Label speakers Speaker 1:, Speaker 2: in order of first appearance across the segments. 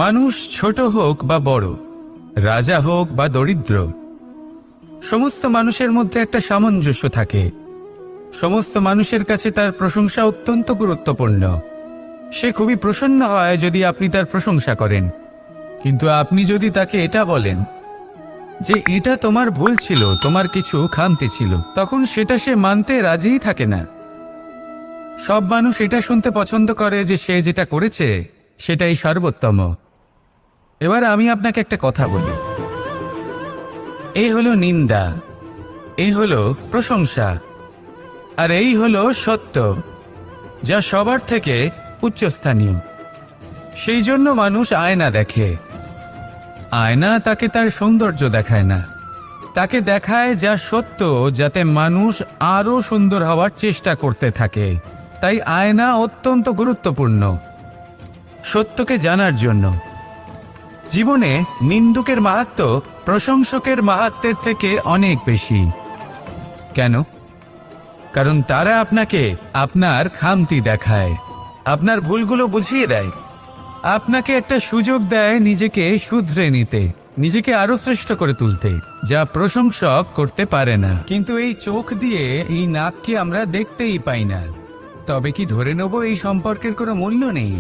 Speaker 1: মানুষ ছোট হোক বা বড়, রাজা হোক বা দরিদ্র, সমস্ত মানুষের মধ্যে একটা সামঞ্জস্য থাকে। সমস্ত মানুষের কাছে তার প্রশংসা অত্যন্ত গুরুত্বপূর্ণ। সে খুবই প্রসন্ন হয় যদি আপনি তার প্রশংসা করেন, কিন্তু আপনি যদি তাকে এটা বলেন যে এটা তোমার ভুল ছিল, তোমার কিছু খামতি ছিল, তখন সেটা সে মানতে রাজিই থাকে না। সব মানুষ এটা শুনতে পছন্দ করে যে সে যেটা করেছে সেটাই সর্বোত্তম। এবার আমি আপনাকে একটা কথা বলি, এই হলো নিন্দা, এই হলো প্রশংসা, আর এই হলো সত্য, যা সবার থেকে উচ্চস্থানীয়। সেই জন্য মানুষ আয়না দেখে। আয়না তাকে তার সৌন্দর্য দেখায় না, তাকে দেখায় যা সত্য, যাতে মানুষ আরো সুন্দর হওয়ার চেষ্টা করতে থাকে। তাই আয়না অত্যন্ত গুরুত্বপূর্ণ সত্যকে জানার জন্য। জীবনে নিন্দুকের মাহাত্ম্য প্রশংসকের মাহাত্ম্যের থেকে অনেক বেশি। কেন? কারণ তারা আপনাকে আপনার খামতি দেখায়, আপনার ভুলগুলো বুঝিয়ে দেয়, আপনাকে একটা সুযোগ দেয় নিজেকে শুধরে নিতে, নিজেকে আরো শ্রেষ্ঠ করে তুলতে, যা প্রশংসক করতে পারে না। কিন্তু এই চোখ দিয়ে এই নাককে আমরা দেখতেই পাই না। তবে কি ধরে নেব এই সম্পর্কের কোনো মূল্য নেই?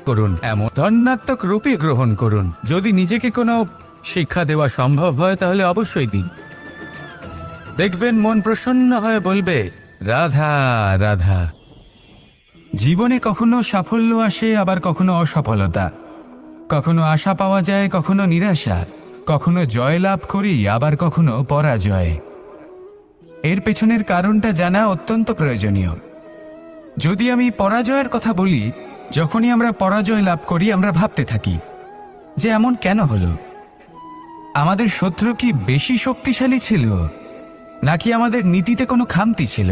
Speaker 1: করুন, এমন ধন্যাত্মক রূপে গ্রহণ করুন। যদি নিজেকে কোনো শিক্ষা দেওয়া সম্ভব হয় তাহলে অবশ্যই দিন। দেখবেন মন প্রসন্ন হয়ে বলবে, রাধা রাধা। জীবনে কখনো সাফল্য আসে, আবার কখনো অসফলতা, কখনো আশা পাওয়া যায়, কখনো নিরাশা, কখনো জয় লাভ করি, আবার কখনো পরাজয়। এর পেছনের কারণটা জানা অত্যন্ত প্রয়োজনীয়। যদি আমি পরাজয়ের কথা বলি, যখনই আমরা পরাজয় লাভ করি আমরা ভাবতে থাকি যে এমন কেন হলো? আমাদের শত্রু কি বেশি শক্তিশালী ছিল, নাকি আমাদের নীতিতে কোনো খামতি ছিল?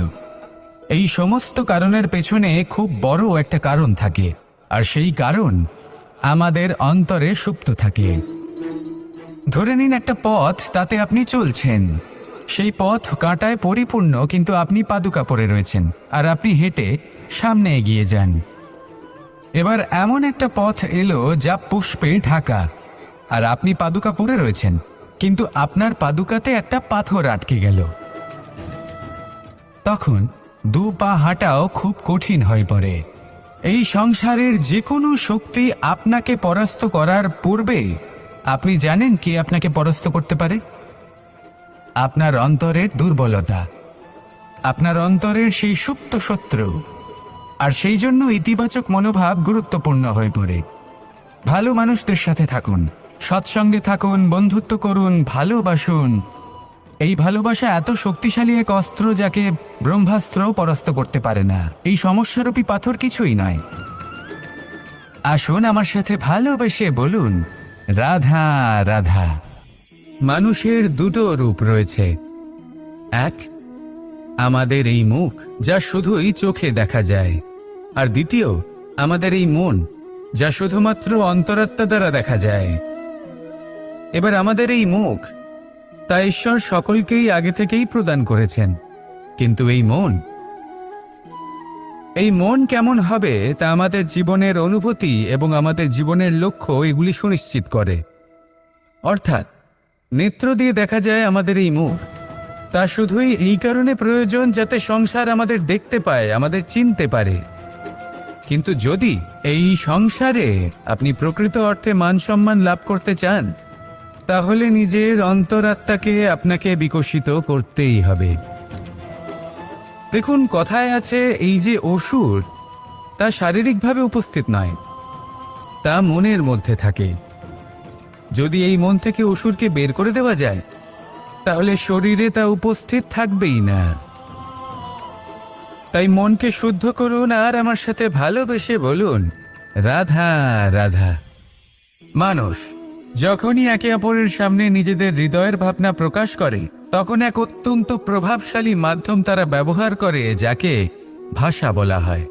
Speaker 1: এই সমস্ত কারণের পেছনে খুব বড় একটা কারণ থাকে, আর সেই কারণ আমাদের অন্তরে সুপ্ত থাকে। ধরে নিন একটা পথ, তাতে আপনি চলছেন। সেই পথ কাঁটায় পরিপূর্ণ, কিন্তু আপনি পাদুকা পরে রয়েছেন আর আপনি হেঁটে সামনে এগিয়ে যান। এবার এমন একটা পথ এলো যা পুষ্পে ঢাকা, আর আপনি পাদুকা পরে রয়েছেন, কিন্তু আপনার পাদুকাতে একটা পাথর আটকে গেল। তখন দু পা হাঁটাও খুব কঠিন হয়ে পড়ে। এই সংসারের যে কোনো শক্তি আপনাকে পরাস্ত করার পূর্বে আপনি জানেন কি আপনাকে পরাস্ত করতে পারে? আপনার অন্তরের দুর্বলতা, আপনার অন্তরের সেই সুপ্ত শত্রু। আর সেই জন্য ইতিবাচক মনোভাব গুরুত্বপূর্ণ হয়ে পড়ে। ভালো মানুষদের সাথে থাকুন, সৎসঙ্গে থাকুন, বন্ধুত্ব করুন, ভালোবাসুন। এই ভালোবাসা এত শক্তিশালী এক অস্ত্র যাকে ব্রহ্মাস্ত্রও পরাস্ত করতে পারে না। এই সমস্যারূপী পাথর কিছুই নয়। আসুন আমার সাথে ভালোবেসে বলুন, রাধা রাধা। মানুষের দুটো রূপ রয়েছে। এক, আমাদের এই মুখ, যা শুধুই চোখে দেখা যায়, আর দ্বিতীয় আমাদের এই মন, যা শুধুমাত্র অন্তরাত্মা দ্বারা দেখা যায়। এবার আমাদের এই মুখ, তা ঈশ্বর সকলকেই আগে থেকেই প্রদান করেছেন, কিন্তু এই মন কেমন হবে তা আমাদের জীবনের অনুভূতি এবং আমাদের জীবনের লক্ষ্য এগুলি সুনিশ্চিত করে। অর্থাৎ নেত্র দিয়ে দেখা যায় আমাদের এই মুখ, তা শুধুই এই কারণে প্রয়োজন যাতে সংসার আমাদের দেখতে পায়, আমাদের চিনতে পারে। কিন্তু যদি এই সংসারে আপনি প্রকৃত অর্থে মান সম্মান লাভ করতে চান, তাহলে নিজের অন্তরাত্মাকে আপনাকে বিকশিত করতেই হবে। দেখুন, কথায় আছে এই যে অসুর, তা শারীরিকভাবে উপস্থিত নয়, তা মনের মধ্যে থাকে। যদি এই মন থেকে অসুরকে বের করে দেওয়া যায়, তাহলে শরীরে তা উপস্থিত থাকবেই না। তাই মনকে শুদ্ধ করুন আর আমার সাথে ভালোবেসে বলুন, রাধা রাধা। মানুষ যখনই একে অপরের সামনে নিজেদের হৃদয়ের ভাবনা প্রকাশ করে, তখন এক অত্যন্ত প্রভাবশালী মাধ্যম তারা ব্যবহার করে, যাকে ভাষা বলা হয়।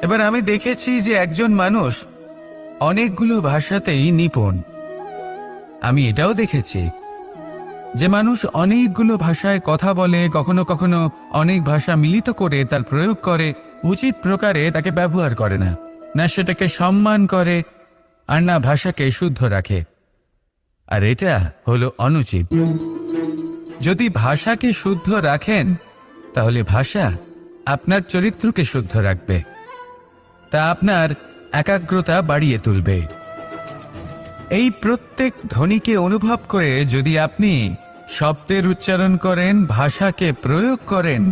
Speaker 1: এবার আমি দেখেছি যে একজন মানুষ অনেকগুলো ভাষাতেই নিপুণ। আমি এটাও দেখেছি যে মানুষ অনেকগুলো ভাষায় কথা বলে, কখনো কখনো অনেক ভাষা মিলিত করে তার প্রয়োগ করে, উচিত প্রকারে তাকে ব্যবহার করে না, না সেটাকে সম্মান করে, আর না ভাষাকে শুদ্ধ রাখে। আর এটা হলো অনুচিত। যদি ভাষাকে শুদ্ধ রাখেন তাহলে ভাষা আপনার চরিত্রকে শুদ্ধ রাখবে, তা আপনার একাগ্রতা বাড়িয়ে তুলবে। এই প্রত্যেক ধ্বনিকে অনুভব করে যদি আপনি শব্দের উচ্চারণ করেন, ভাষাকে প্রয়োগ করেন,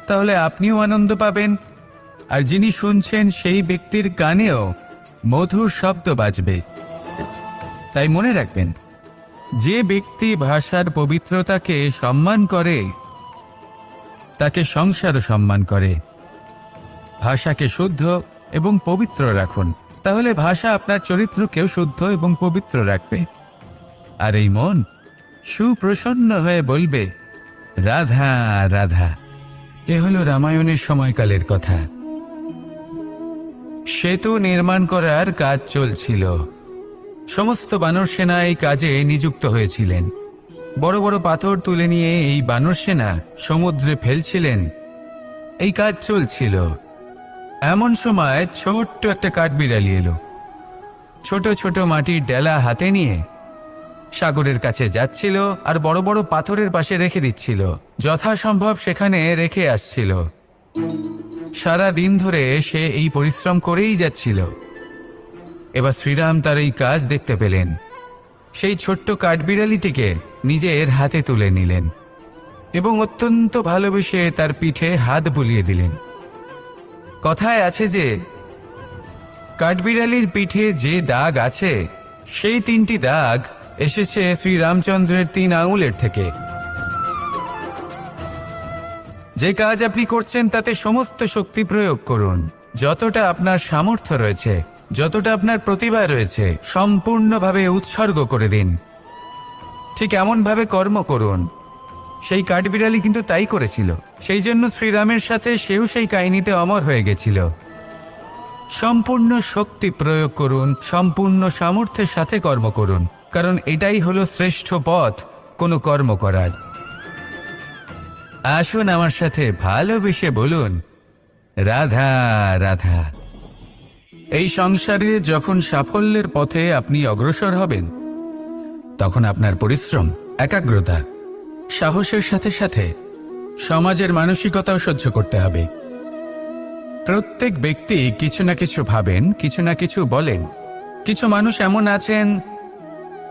Speaker 1: তাহলে আপনিও আনন্দ পাবেন, আর যিনি শুনছেন সেই ব্যক্তির কানেও মধুর শব্দ বাজবে। তাই মনে রাখবেন, যে ব্যক্তি ভাষার পবিত্রতাকে সম্মান করে তাকে সংসারও সম্মান করে। ভাষাকে শুদ্ধ এবং পবিত্র রাখুন, তাহলে ভাষা আপনার চরিত্রকেও শুদ্ধ এবং পবিত্র রাখবে। আর এই মন সুপ্রসন্ন হয়ে বলবে, রাধা রাধা। এ হলো রামায়ণের সময়কালের কথা। সেতু নির্মাণ করার কাজ চলছিল। সমস্ত বানর সেনা এই কাজে নিযুক্ত হয়েছিলেন। বড় বড় পাথর তুলে নিয়ে এই বানর সেনা সমুদ্রে ফেলছিলেন। এই কাজ চলছিল। এমন সময় ছোট্ট একটা কাঠবিড়ালি এলো। ছোট ছোট মাটির ডেলা হাতে নিয়ে সাগরের কাছে যাচ্ছিল আর বড় বড় পাথরের পাশে রেখে দিচ্ছিল, যথাসম্ভব সেখানে রেখে আসছিল। সারা দিন ধরে সে এই পরিশ্রম করেই যাচ্ছিল। এবার শ্রীরাম তার এই কাজ দেখতে পেলেন। সেই ছোট্ট কাঠবিড়ালিটিকে নিজের হাতে তুলে নিলেন এবং অত্যন্ত ভালোবেসে তার পিঠে হাত বুলিয়ে দিলেন। কথায় আছে যে কাঠবিড়ালির পিঠে যে দাগ আছে সেই 3টি দাগ এসেছে শ্রীরামচন্দ্রের 3 আঙুলের থেকে। যে কাজ আপনি করছেন তাতে সমস্ত শক্তি প্রয়োগ করুন, যতটা আপনার সামর্থ্য রয়েছে, যতটা আপনার প্রতিভা রয়েছে, সম্পূর্ণভাবে উৎসর্গ করে দিন। ঠিক এমনভাবে কর্ম করুন। সেই কাঠবিড়ালি কিন্তু তাই করেছিল। সেই জন্য শ্রীরামের সাথে সেও সেই কাহিনীতে অমর হয়ে গেছিল। সম্পূর্ণ শক্তি প্রয়োগ করুন, সম্পূর্ণ সামর্থ্যের সাথে কর্ম করুন, কারণ এটাই হলো শ্রেষ্ঠ পথ কোনো কর্ম করার। আসুন আমার সাথে ভালোবেসে বলুন, রাধা রাধা। এই সংসারে যখন সাফল্যের পথে আপনি অগ্রসর হবেন, তখন আপনার পরিশ্রম, একাগ্রতা, সাহসের সাথে সাথে সমাজের মানসিকতাও সহ্য করতে হবে। প্রত্যেক ব্যক্তি কিছু না কিছু ভাবেন, কিছু না কিছু বলেন। কিছু মানুষ এমন আছেন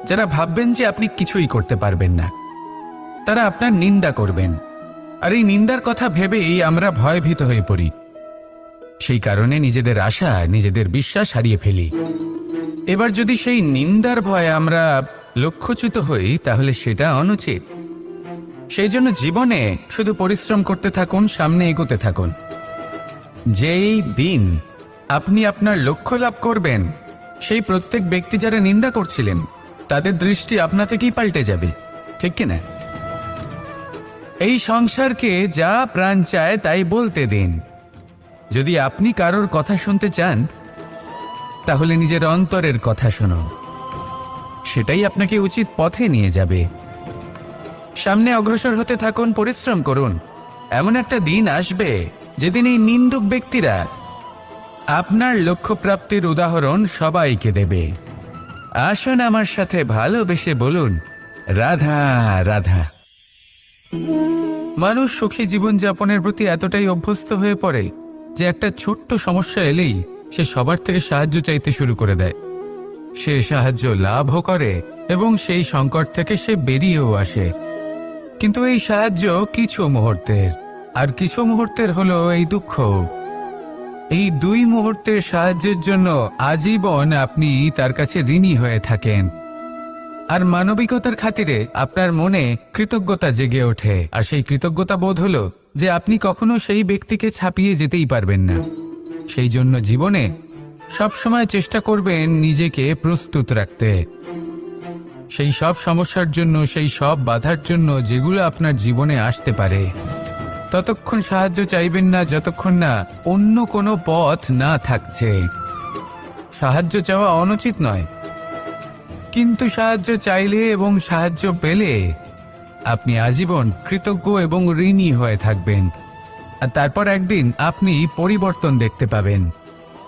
Speaker 1: যারা ভাববেন যে আপনি কিছুই করতে পারবেন না। তারা আপনার নিন্দা করবেন, আর এই নিন্দার কথা ভেবেই আমরা ভয়ভীত হয়ে পড়ি। সেই কারণে নিজেদের আশা, নিজেদের বিশ্বাস হারিয়ে ফেলি। এবার যদি সেই নিন্দার ভয়ে আমরা লক্ষ্যচ্যুত হই, তাহলে সেটা অনুচিত। সেই জন্য জীবনে শুধু পরিশ্রম করতে থাকুন, সামনে এগোতে থাকুন। যেই দিন আপনি আপনার লক্ষ্য লাভ করবেন, সেই প্রত্যেক ব্যক্তি যারা নিন্দা করছিলেন তাদের দৃষ্টি আপনা থেকেই পাল্টে যাবে, ঠিক কিনা? এই সংসারকে যা প্রাণ চায় তাই বলতে দিন। যদি আপনি কারোর কথা শুনতে চান, তাহলে নিজের অন্তরের কথা শুনুন। সেটাই আপনাকে উচিত পথে নিয়ে যাবে। সামনে অগ্রসর হতে থাকুন, পরিশ্রম করুন। এমন একটা দিন আসবে যেদিন এই নিন্দুক ব্যক্তিরা আপনার লক্ষ্যপ্রাপ্তির উদাহরণ সবাইকে দেবে। আসুন আমার সাথে ভালোবেসে বলুন, রাধা রাধা। মানুষ সুখী জীবনযাপনের প্রতি এতটাই অভ্যস্ত হয়ে পড়ে যে একটা ছোট্ট সমস্যা এলেই সে সবার থেকে সাহায্য চাইতে শুরু করে দেয়। সে সাহায্য লাভও করে এবং সেই সংকট থেকে সে বেরিয়েও আসে। কিন্তু এই সাহায্য কিছু মুহূর্তের, আর কিছু মুহূর্তের হলো এই দুঃখ। এই 2 মুহূর্তের সাহায্যের জন্য আজীবন আপনি তার কাছে ঋণী হয়ে থাকেন। আর মানবিকতার খাতিরে আপনার মনে কৃতজ্ঞতা জেগে ওঠে। আর সেই কৃতজ্ঞতা বোধ হলো যে আপনি কখনো সেই ব্যক্তিকে ছাপিয়ে যেতেই পারবেন না। সেই জন্য জীবনে সবসময় চেষ্টা করবেন নিজেকে প্রস্তুত রাখতে সেই সব সমস্যার জন্য, সেই সব বাধার জন্য যেগুলো আপনার জীবনে আসতে পারে। ততক্ষণ সাহায্য চাইবেন না যতক্ষণ না অন্য কোনো পথ না থাকছে। সাহায্য চাওয়া অনুচিত নয়, কিন্তু সাহায্য চাইলে এবং সাহায্য পেলে আপনি আজীবন কৃতজ্ঞ এবং ঋণী হয়ে থাকবেন। আর তারপর একদিন আপনি পরিবর্তন দেখতে পাবেন।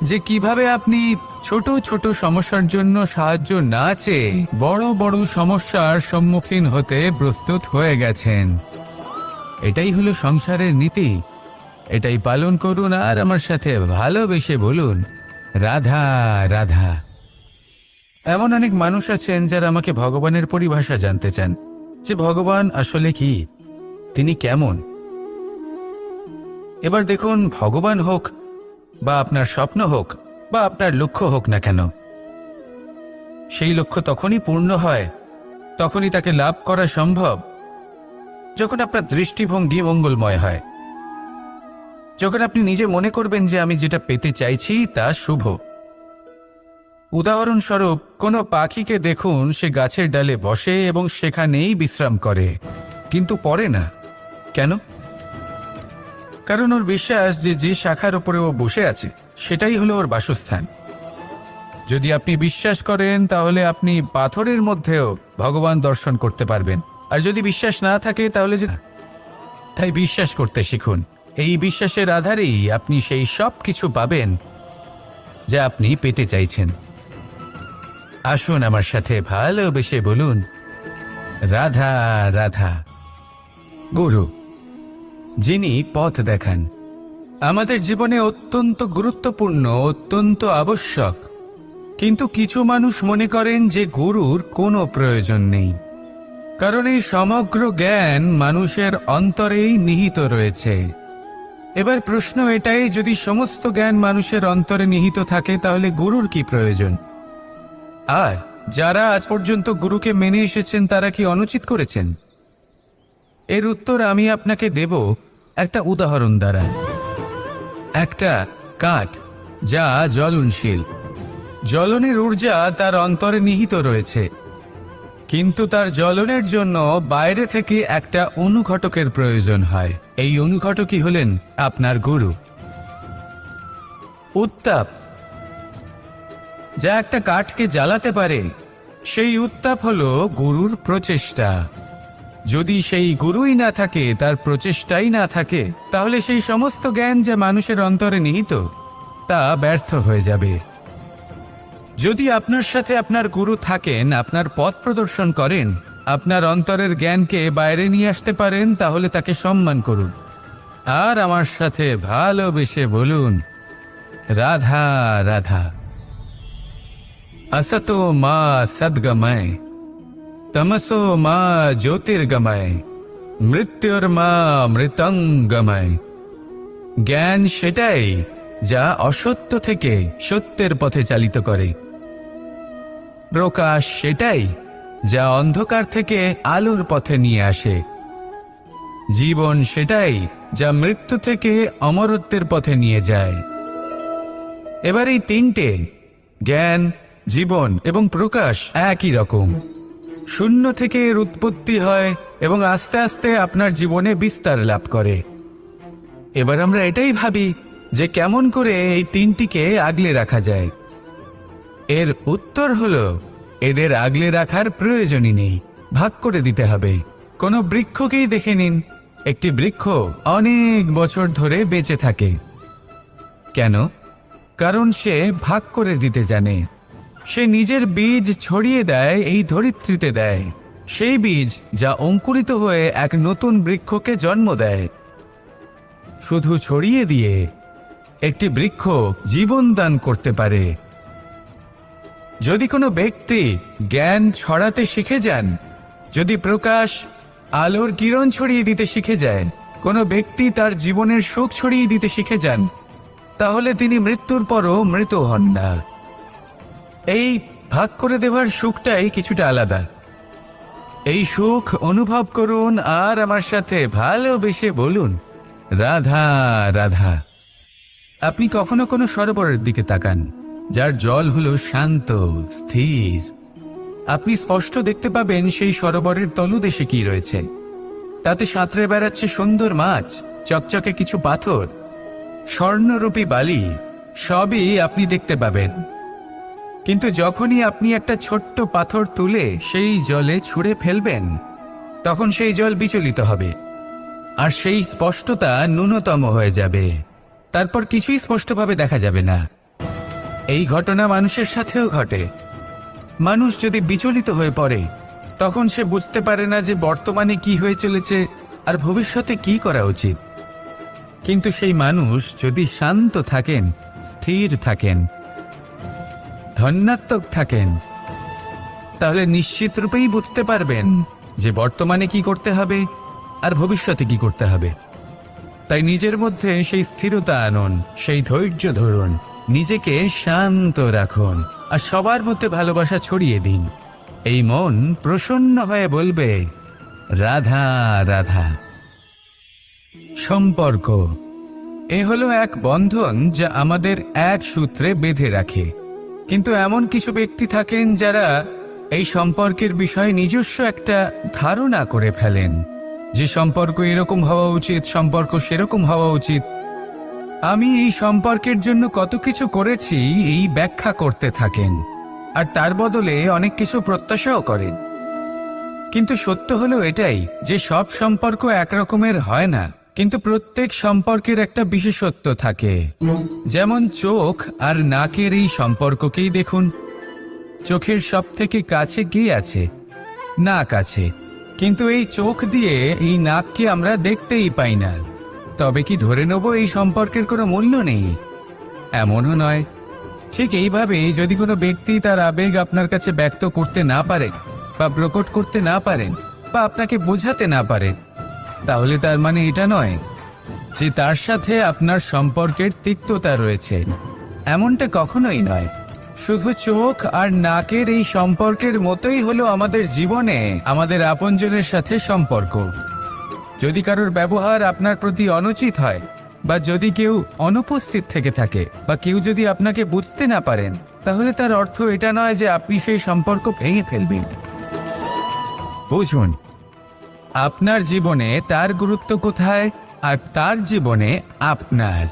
Speaker 1: যে কিভাবে আপনি ছোট ছোট সমস্যার জন্য সাহায্য না চেয়ে বড় বড় সমস্যার সম্মুখীন হতে প্রস্তুত হয়ে গেছেন। এটাই হলো সংসারের নীতি। এটাই পালন করুন আর আমার সাথে ভালোবেসে বলুন, রাধা রাধা। এমন অনেক মানুষ আছেন যারা আমাকে ভগবানের পরিভাষা জানতে চান, যে ভগবান আসলে কি, তিনি কেমন। এবার দেখুন, ভগবান হোক বা আপনার স্বপ্ন হোক বা আপনার লক্ষ্য হোক না কেন, সেই লক্ষ্য তখনই পূর্ণ হয়, তখনই তাকে লাভ করা সম্ভব যখন আপনার দৃষ্টিভঙ্গি মঙ্গলময় হয়, যখন আপনি নিজে মনে করবেন যে আমি যেটা পেতে চাইছি তা শুভ। উদাহরণস্বরূপ, কোনো পাখিকে দেখুন, সে গাছের ডালে বসে এবং সেখানেই বিশ্রাম করে, কিন্তু পড়ে না। কেন? কারণ ওর বিশ্বাস যে যে শাখার উপরে ও বসে আছে সেটাই হলো ওর বাসস্থান। যদি আপনি বিশ্বাস করেন তাহলে আপনি পাথরের মধ্যেও ভগবান দর্শন করতে পারবেন, আর যদি বিশ্বাস না থাকে তাহলে তাই বিশ্বাস করতে শিখুন। এই বিশ্বাসের আধারেই আপনি সেই সব কিছু পাবেন যা আপনি পেতে চাইছেন। আসুন আমার সাথে ভালোবেসে বলুন, রাধা রাধা। গুরু, যিনি পথ দেখান, আমাদের জীবনে অত্যন্ত গুরুত্বপূর্ণ, অত্যন্ত আবশ্যক। কিন্তু কিছু মানুষ মনে করেন যে গুরুর কোনো প্রয়োজন নেই, কারণ এই সমগ্র জ্ঞান মানুষের অন্তরেই নিহিত রয়েছে। এবার প্রশ্ন এটাই, যদি সমস্ত জ্ঞান মানুষের অন্তরে নিহিত থাকে তাহলে গুরুর কি প্রয়োজন? আর যারা আজ পর্যন্ত গুরুকে মেনে এসেছেন তারা কি অনুচিত করেছেন? এর উত্তর আমি আপনাকে দেব একটা উদাহরণ দ্বারা। একটা কাঠ যা জ্বলনশীল, জ্বলনের ঊর্জা তার অন্তরে নিহিত রয়েছে, কিন্তু তার জ্বলনের জন্য বাইরে থেকে একটা অনুঘটকের প্রয়োজন হয়। এই অনুঘটকই হলেন আপনার গুরু। উত্তাপ যা একটা কাঠকে জ্বালাতে পারে, সেই উত্তাপ হলো গুরুর প্রচেষ্টা। যদি সেই গুরুই না থাকে, তার প্রচেষ্টাই না থাকে, তাহলে সেই সমস্ত জ্ঞান যা মানুষের অন্তরে নিহিত তা ব্যর্থ হয়ে যাবে। যদি আপনার সাথে আপনার গুরু থাকেন, আপনার পথ প্রদর্শন করেন, আপনার অন্তরের জ্ঞানকে বাইরে নিয়ে আসতে পারেন, তাহলে তাকে সম্মান করুন আর আমার সাথে ভালোবেসে বলুন, রাধা রাধা। असतो मा सद्गमय, तमसो मा ज्योतिर्गमय, মৃত্যুর্মা মৃতঙ্গময়। জ্ঞান সেটাই যা অসত্য থেকে সত্যের পথে চালিত করে। প্রকাশ সেটাই যা অন্ধকার থেকে আলোর পথে নিয়ে আসে। জীবন সেটাই যা মৃত্যু থেকে অমরত্বের পথে নিয়ে যায়। এবার এই তিনটে, জ্ঞান, জীবন এবং প্রকাশ, একই রকম। শূন্য থেকে এর উৎপত্তি হয় এবং আস্তে আস্তে আপনার জীবনে বিস্তার লাভ করে। এবার আমরা এটাই ভাবি যে কেমন করে এই তিনটিকে আগলে রাখা যায়। এর উত্তর হলো, এদের আগলে রাখার প্রয়োজনই নেই, ভাগ করে দিতে হবে। কোনো বৃক্ষকেই দেখে নিন, একটি বৃক্ষ অনেক বছর ধরে বেঁচে থাকে। কেন? কারণ সে ভাগ করে দিতে জানে। সে নিজের বীজ ছড়িয়ে দেয়, এই ধরিত্রীতে দেয়, সেই বীজ যা অঙ্কুরিত হয়ে এক নতুন বৃক্ষকে জন্ম দেয়। শুধু ছড়িয়ে দিয়ে একটি বৃক্ষ জীবন দান করতে পারে। যদি কোনো ব্যক্তি জ্ঞান ছড়াতে শিখে যান, যদি প্রকাশ, আলোর কিরণ ছড়িয়ে দিতে শিখে যায়, কোনো ব্যক্তি তার জীবনের সুখ ছড়িয়ে দিতে শিখে যান, তাহলে তিনি মৃত্যুর পরও মৃত হন না। এই ভাগ করে দেওয়ার সুখটাই কিছুটা আলাদা। এই সুখ অনুভব করুন আর আমার সাথে ভালোবেসে বলুন, রাধা রাধা। আপনি কখনো কোনো সরোবরের দিকে তাকান, যার জল হলো শান্ত, স্থির। আপনি স্পষ্ট দেখতে পাবেন সেই সরোবরের তলদেশে কি রয়েছে। তাতে সাঁতরে বেড়াচ্ছে সুন্দর মাছ, চকচকে কিছু পাথর, স্বর্ণরূপী বালি, সবই আপনি দেখতে পাবেন। কিন্তু যখনই আপনি একটা ছোট্ট পাথর তুলে সেই জলে ছুঁড়ে ফেলবেন, তখন সেই জল বিচলিত হবে আর সেই স্পষ্টতা ন্যূনতম হয়ে যাবে। তারপর কিছুই স্পষ্টভাবে দেখা যাবে না। এই ঘটনা মানুষের সাথেও ঘটে। মানুষ যদি বিচলিত হয়ে পড়ে, তখন সে বুঝতে পারে না যে বর্তমানে কি হয়ে চলেছে আর ভবিষ্যতে কি করা উচিত। কিন্তু সেই মানুষ যদি শান্ত থাকেন, স্থির থাকেন, ধন্যাত্মক থাকেন, তাহলে নিশ্চিত রূপেই বুঝতে পারবেন যে বর্তমানে কি করতে হবে আর ভবিষ্যতে কি করতে হবে। তাই নিজের মধ্যে সেই স্থিরতা আনুন, সেই ধৈর্য ধরুন, নিজেকে শান্ত রাখুন আর সবার মধ্যে ভালোবাসা ছড়িয়ে দিন। এই মন প্রসন্ন হয়ে বলবে, রাধা রাধা। সম্পর্ক এ হলো এক বন্ধন যা আমাদের এক সূত্রে বেঁধে রাখে। কিন্তু এমন কিছু ব্যক্তি থাকেন যারা এই সম্পর্কের বিষয়ে নিজস্ব একটা ধারণা করে ফেলেন যে সম্পর্ক এরকম হওয়া উচিত, সম্পর্ক সেরকম হওয়া উচিত। আমি এই সম্পর্কের জন্য কত কিছু করেছি এই ব্যাখ্যা করতে থাকেন আর তার বদলে অনেক কিছু প্রত্যাশাও করেন। কিন্তু সত্য হলো এটাই যে সব সম্পর্ক একরকমের হয় না, কিন্তু প্রত্যেক সম্পর্কের একটা বিশেষত্ব থাকে। যেমন চোখ আর নাকের এই সম্পর্ককেই দেখুন। চোখের সব থেকে কাছে কে আছে? নাক আছে। কিন্তু এই চোখ দিয়ে এই নাককে আমরা দেখতেই পাই না। তবে কি ধরে নেব এই সম্পর্কের কোনো মূল্য নেই? এমনও নয়। ঠিক এইভাবে যদি কোনো ব্যক্তি তার আবেগ আপনার কাছে ব্যক্ত করতে না পারে বা প্রকট করতে না পারেন বা আপনাকে বোঝাতে না পারে, তাহলে তার মানে এটা নয় যে তার সাথে আপনার সম্পর্কের তিক্ততা রয়েছে। এমনটা কখনোই নয়। শুধু চোখ আর নাকের এই সম্পর্কের মতোই হলো আমাদের জীবনে আমাদের আপনজনের সাথে সম্পর্ক। যদি কারোর ব্যবহার আপনার প্রতি অনুচিত হয় বা যদি কেউ অনুপস্থিত থেকে থাকে বা কেউ যদি আপনাকে বুঝতে না পারেন, তাহলে তার অর্থ এটা নয় যে আপনি সেই সম্পর্ক ভেঙে ফেলবেন। বুঝুন, আপনার জীবনে তার গুরুত্ব কোথায় আর তার জীবনে আপনার।